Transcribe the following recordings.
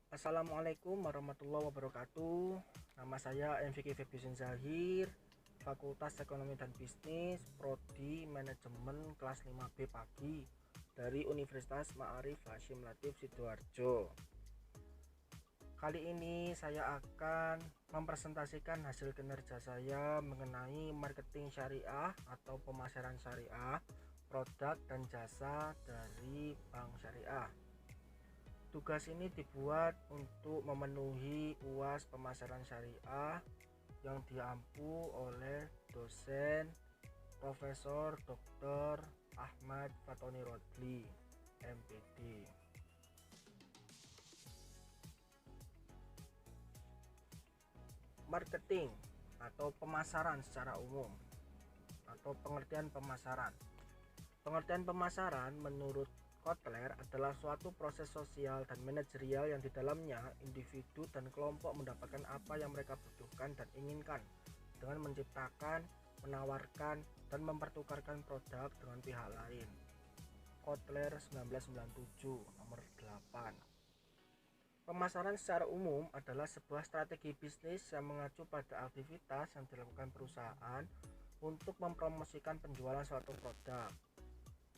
Assalamualaikum warahmatullahi wabarakatuh. Nama saya MVK Febiusin Zahir, Fakultas Ekonomi dan Bisnis, Prodi Manajemen kelas 5B pagi dari Universitas Ma'arif Hasyim Latif Sidoarjo. Kali ini saya akan mempresentasikan hasil kinerja saya mengenai marketing syariah atau pemasaran syariah, produk dan jasa dari bank syariah. Tugas ini dibuat untuk memenuhi UAS pemasaran syariah yang diampu oleh dosen Profesor Dr. Ahmad Fatoni Rodli, MPD. Marketing atau pemasaran secara umum atau pengertian pemasaran. Pengertian pemasaran menurut Kotler adalah suatu proses sosial dan manajerial yang di dalamnya individu dan kelompok mendapatkan apa yang mereka butuhkan dan inginkan dengan menciptakan, menawarkan, dan mempertukarkan produk dengan pihak lain. Kotler 1997 nomor 8. Pemasaran secara umum adalah sebuah strategi bisnis yang mengacu pada aktivitas yang dilakukan perusahaan untuk mempromosikan penjualan suatu produk.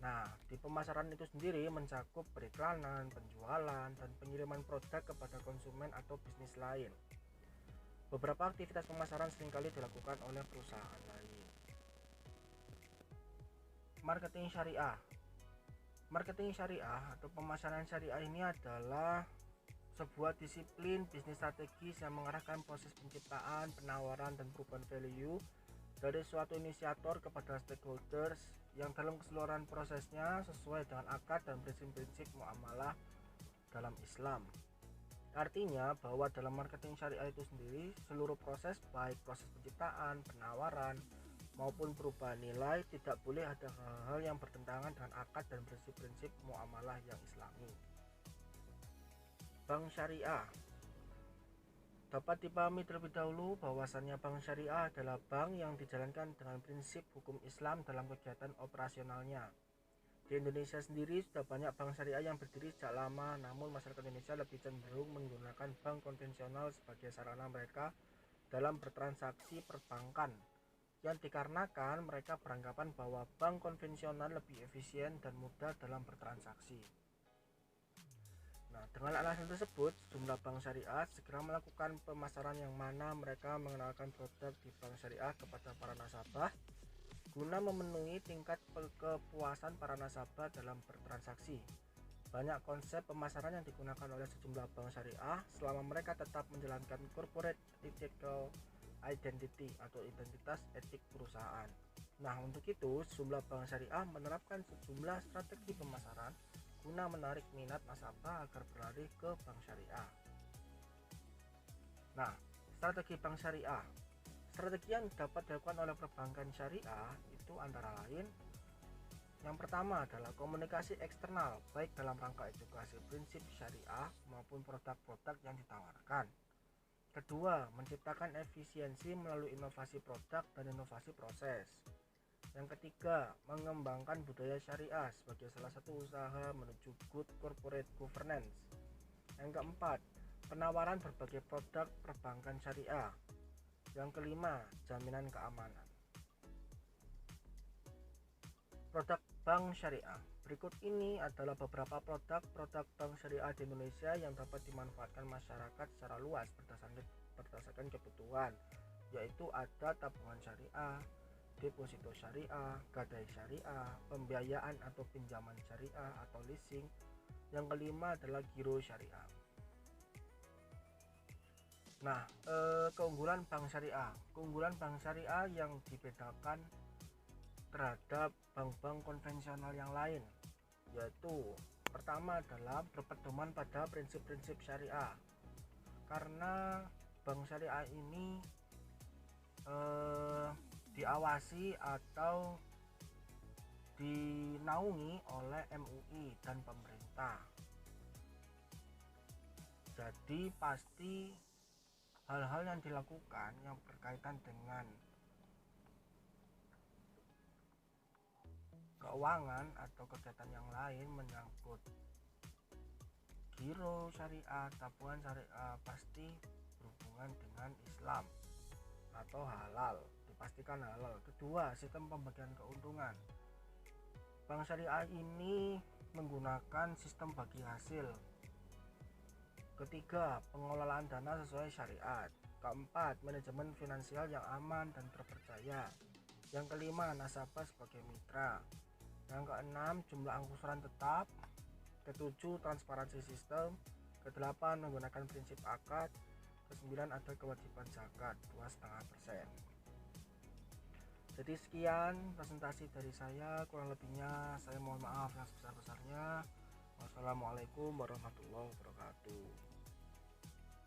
Nah, di pemasaran itu sendiri mencakup periklanan, penjualan, dan pengiriman produk kepada konsumen atau bisnis lain. Beberapa aktivitas pemasaran seringkali dilakukan oleh perusahaan lain. Marketing syariah. Marketing syariah atau pemasaran syariah ini adalah sebuah disiplin bisnis strategis yang mengarahkan proses penciptaan, penawaran, dan perubahan value dari suatu inisiator kepada stakeholders yang dalam keseluruhan prosesnya sesuai dengan akad dan prinsip-prinsip muamalah dalam Islam. Artinya bahwa dalam marketing syariah itu sendiri seluruh proses baik proses penciptaan, penawaran maupun perubahan nilai tidak boleh ada hal-hal yang bertentangan dengan akad dan prinsip-prinsip muamalah yang Islami. Bank syariah dapat dipahami terlebih dahulu bahwasannya bank syariah adalah bank yang dijalankan dengan prinsip hukum Islam dalam kegiatan operasionalnya. Di Indonesia sendiri sudah banyak bank syariah yang berdiri sejak lama, namun masyarakat Indonesia lebih cenderung menggunakan bank konvensional sebagai sarana mereka dalam bertransaksi perbankan, yang dikarenakan mereka beranggapan bahwa bank konvensional lebih efisien dan mudah dalam bertransaksi. Nah, dengan alasan tersebut, sejumlah bank syariah segera melakukan pemasaran yang mana mereka mengenalkan produk di bank syariah kepada para nasabah guna memenuhi tingkat kepuasan para nasabah dalam bertransaksi. Banyak konsep pemasaran yang digunakan oleh sejumlah bank syariah selama mereka tetap menjalankan corporate ethical identity atau identitas etik perusahaan. Nah, untuk itu sejumlah bank syariah menerapkan sejumlah strategi pemasaran guna menarik minat nasabah agar beralih ke bank syariah. Nah, strategi bank syariah. Strategi yang dapat dilakukan oleh perbankan syariah itu antara lain: yang pertama adalah komunikasi eksternal, baik dalam rangka edukasi prinsip syariah maupun produk-produk yang ditawarkan. Kedua, menciptakan efisiensi melalui inovasi produk dan inovasi proses. Yang ketiga, mengembangkan budaya syariah sebagai salah satu usaha menuju good corporate governance. Yang keempat, penawaran berbagai produk perbankan syariah. Yang kelima, jaminan keamanan. Produk bank syariah. Berikut ini adalah beberapa produk bank syariah di Indonesia yang dapat dimanfaatkan masyarakat secara luas berdasarkan kebutuhan, yaitu ada tabungan syariah, deposito syariah, gadai syariah, pembiayaan atau pinjaman syariah atau leasing. Yang kelima adalah giro syariah. Nah, keunggulan bank syariah. Keunggulan bank syariah yang dibedakan terhadap bank-bank konvensional yang lain, yaitu pertama adalah berpedoman pada prinsip-prinsip syariah. Karena bank syariah ini diawasi atau dinaungi oleh MUI dan pemerintah. Jadi pasti hal-hal yang dilakukan yang berkaitan dengan keuangan atau kegiatan yang lain menyangkut giro syariah, tabungan syariah pasti berhubungan dengan Islam atau halal, dipastikan halal. Kedua, sistem pembagian keuntungan. Bank syariah ini menggunakan sistem bagi hasil. Ketiga, pengelolaan dana sesuai syariat. Keempat, manajemen finansial yang aman dan terpercaya. Yang kelima, nasabah sebagai mitra. Yang keenam, jumlah angsuran tetap. Ketujuh, transparansi sistem. Kedelapan, menggunakan prinsip akad. Kesembilan, ada kewajiban zakat 2,5%. Jadi sekian presentasi dari saya, kurang lebihnya saya mohon maaf yang sebesar-besarnya. Wassalamualaikum warahmatullahi wabarakatuh.